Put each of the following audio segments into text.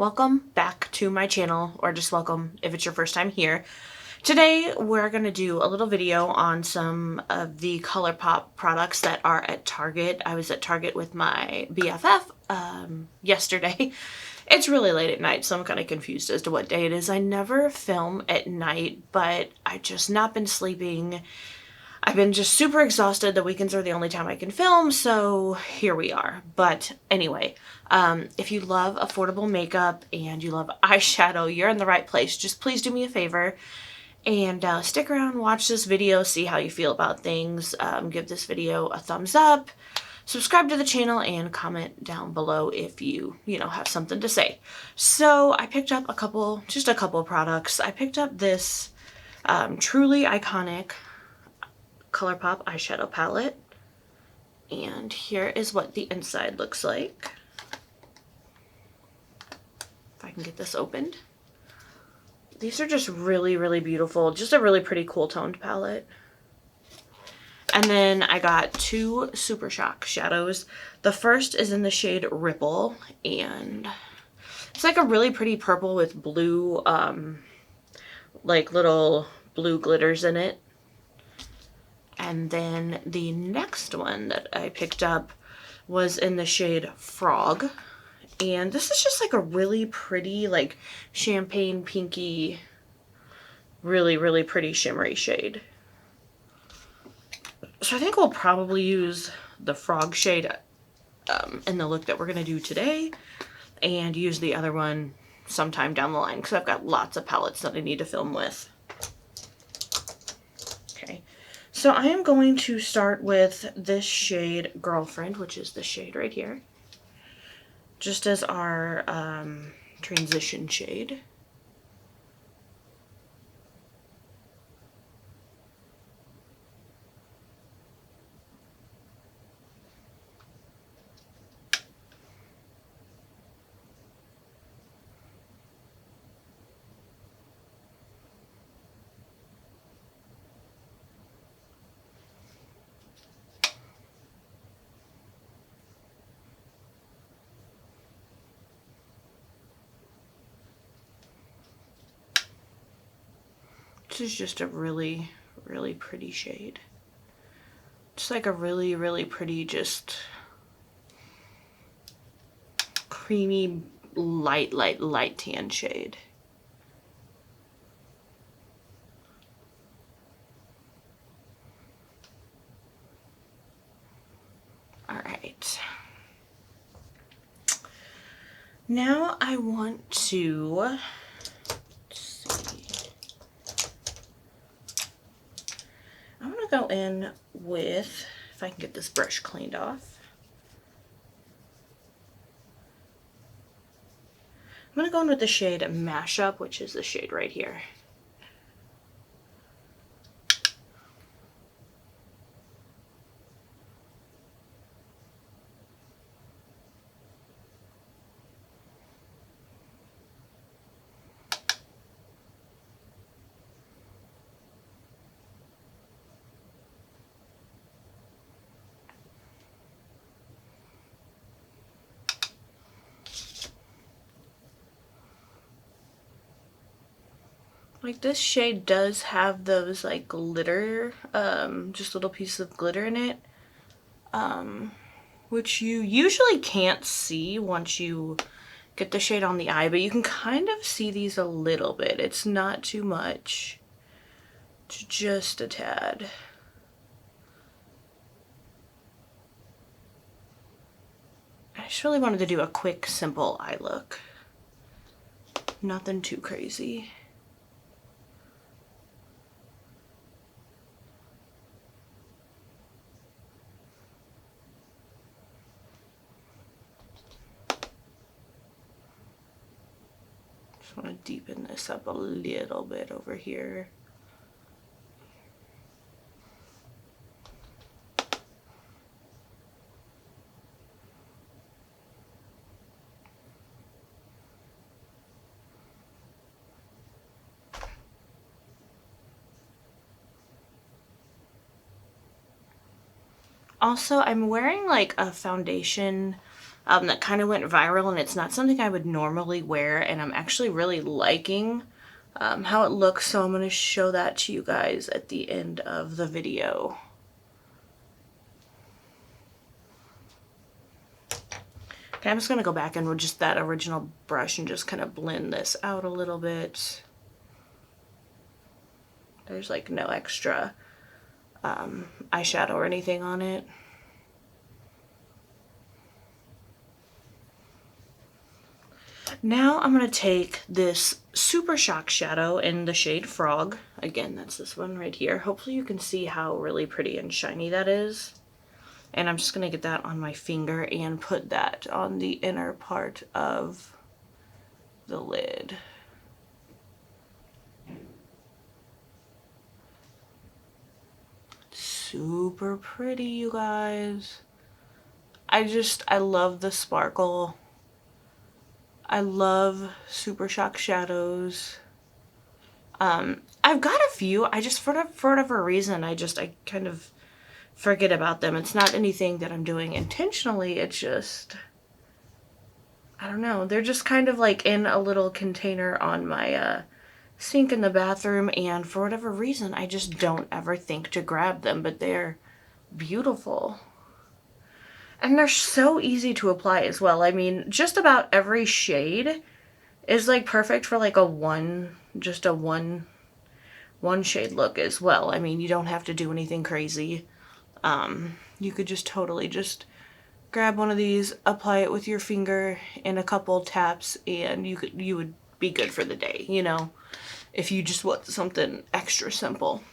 welcome back to my channel, or just welcome if it's your first time here. Today we're going to do a little video on some of the Colourpop products that are at Target. I was at Target with my BFF yesterday. It's really late at night, so I'm kind of confused as to what day it is. I never film at night, but I've just not been sleeping. I've been just super exhausted. The weekends are the only time I can film, so here we are. But anyway, if you love affordable makeup and you love eyeshadow, you're in the right place. Just please do me a favor and stick around, watch this video, see how you feel about things. Give this video a thumbs up, subscribe to the channel, and comment down below if you have something to say. So I picked up just a couple of products. I picked up this Truly Iconic Colourpop eyeshadow palette, and here is what the inside looks like. If I can get this opened. These are just really, really beautiful. Just a really pretty cool toned palette. And then I got two Super Shock shadows. The first is in the shade Ripple, and it's like a really pretty purple with blue, like little blue glitters in it. And then the next one that I picked up was in the shade Frog. And this is just like a really pretty, like champagne pinky, really, really pretty shimmery shade. So I think we'll probably use the Frog shade in the look that we're going to do today, and use the other one sometime down the line because I've got lots of palettes that I need to film with. So I am going to start with this shade Girlfriend, which is the shade right here, just as our transition shade. This is just a really, really pretty shade. Just like a really, really pretty, just creamy, light tan shade. All right. Now I want to, go in with, if I can get this brush cleaned off, I'm going to go in with the shade Mashup, which is the shade right here. Like, this shade does have those like glitter, just little pieces of glitter in it, which you usually can't see once you get the shade on the eye, but you can kind of see these a little bit. It's not too much, it's just a tad. I just really wanted to do a quick, simple eye look. Nothing too crazy. Just want to deepen this up a little bit over here. Also, I'm wearing like a foundation that kind of went viral, and it's not something I would normally wear, and I'm actually really liking how it looks, so I'm going to show that to you guys at the end of the video. Okay, I'm just going to go back in with just that original brush and just kind of blend this out a little bit. There's like no extra eyeshadow or anything on it. Now I'm going to take this Super Shock shadow in the shade Frog. Again, that's this one right here. Hopefully you can see how really pretty and shiny that is. And I'm just going to get that on my finger and put that on the inner part of the lid. Super pretty, you guys. I love the sparkle. I love Super Shock shadows. I've got a few. I just, for whatever reason, I kind of forget about them. It's not anything that I'm doing intentionally. It's just, I don't know. They're just kind of like in a little container on my sink in the bathroom, and for whatever reason, I just don't ever think to grab them, but they're beautiful. And they're so easy to apply as well. I mean, just about every shade is like perfect for like just a one shade look as well. I mean, you don't have to do anything crazy. You could just totally just grab one of these, apply it with your finger in a couple taps, and you would be good for the day, you know, if you just want something extra simple.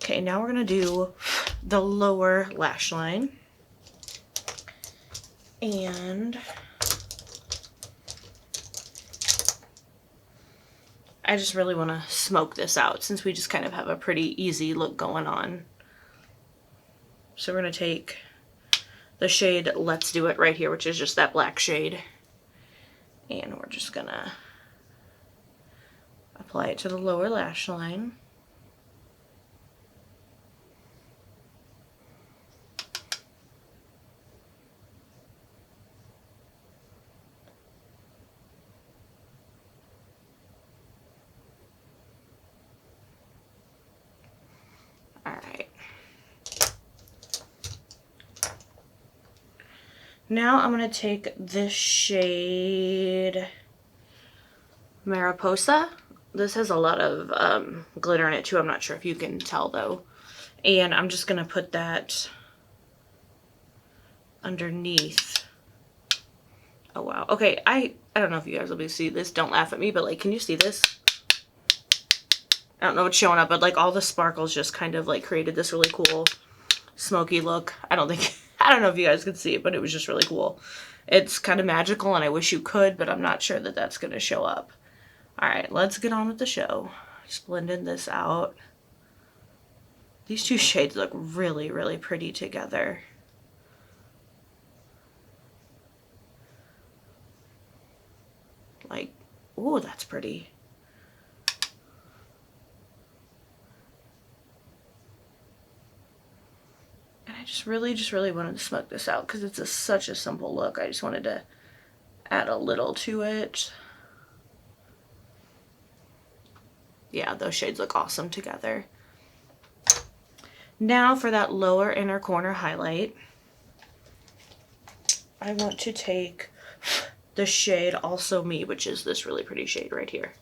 Okay, now we're gonna do the lower lash line. And I just really want to smoke this out since we just kind of have a pretty easy look going on. So we're going to take the shade Let's Do It right here, which is just that black shade. And we're just going to apply it to the lower lash line. Now I'm going to take this shade Mariposa. This has a lot of glitter in it too. I'm not sure if you can tell though. And I'm just going to put that underneath. Oh wow. Okay, I don't know if you guys will be able to see this. Don't laugh at me, but like, can you see this? I don't know what's showing up, but like all the sparkles just kind of like created this really cool smoky look. I don't know if you guys could see it, but it was just really cool. It's kind of magical, and I wish you could, but I'm not sure that that's going to show up. All right, let's get on with the show. Just blending this out. These two shades look really, really pretty together. Like, ooh, that's pretty. I just really wanted to smoke this out because it's such a simple look. I just wanted to add a little to it. Yeah, those shades look awesome together. Now for that lower inner corner highlight, I want to take the shade Also Me, which is this really pretty shade right here.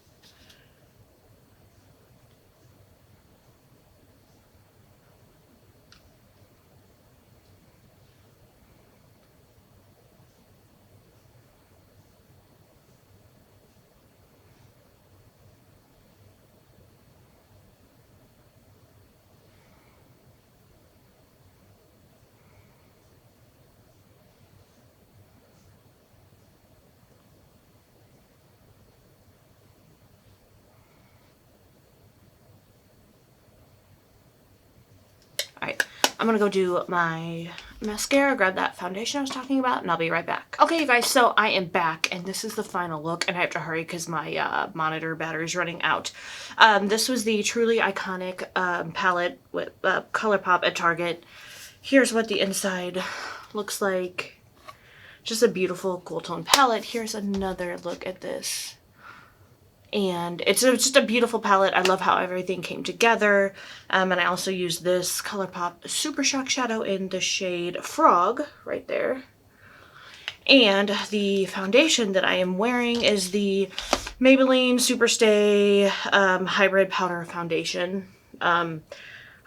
I'm gonna go do my mascara, grab that foundation I was talking about, and I'll be right back. Okay, you guys, so I am back, and this is the final look, and I have to hurry because my monitor battery is running out. This was the Truly Iconic palette with Colourpop at Target. Here's what the inside looks like. Just a beautiful cool tone palette. Here's another look at this. And it's just a beautiful palette. I love how everything came together. And I also used this Colourpop Super Shock Shadow in the shade Frog right there. And the foundation that I am wearing is the Maybelline Superstay Hybrid Powder Foundation.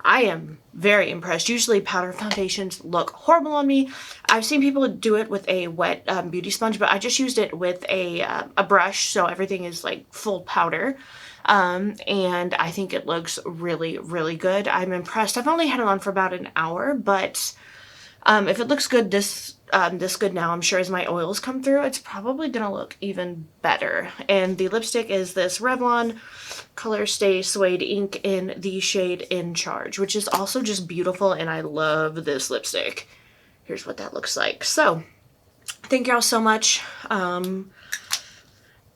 I am very impressed. Usually powder foundations look horrible on me. I've seen people do it with a wet beauty sponge, but I just used it with a brush, so everything is like full powder. And I think it looks really, really good. I'm impressed. I've only had it on for about an hour, but if it looks good this good now, I'm sure as my oils come through, it's probably gonna look even better. And the lipstick is this Revlon Colorstay Suede Ink in the shade In Charge, which is also just beautiful, and I love this lipstick. Here's what that looks like. So, thank y'all so much.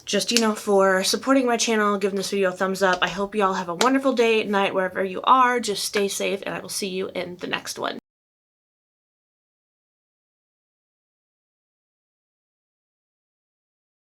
Just, you know, for supporting my channel, giving this video a thumbs up. I hope y'all have a wonderful day, night, wherever you are. Just stay safe, and I will see you in the next one.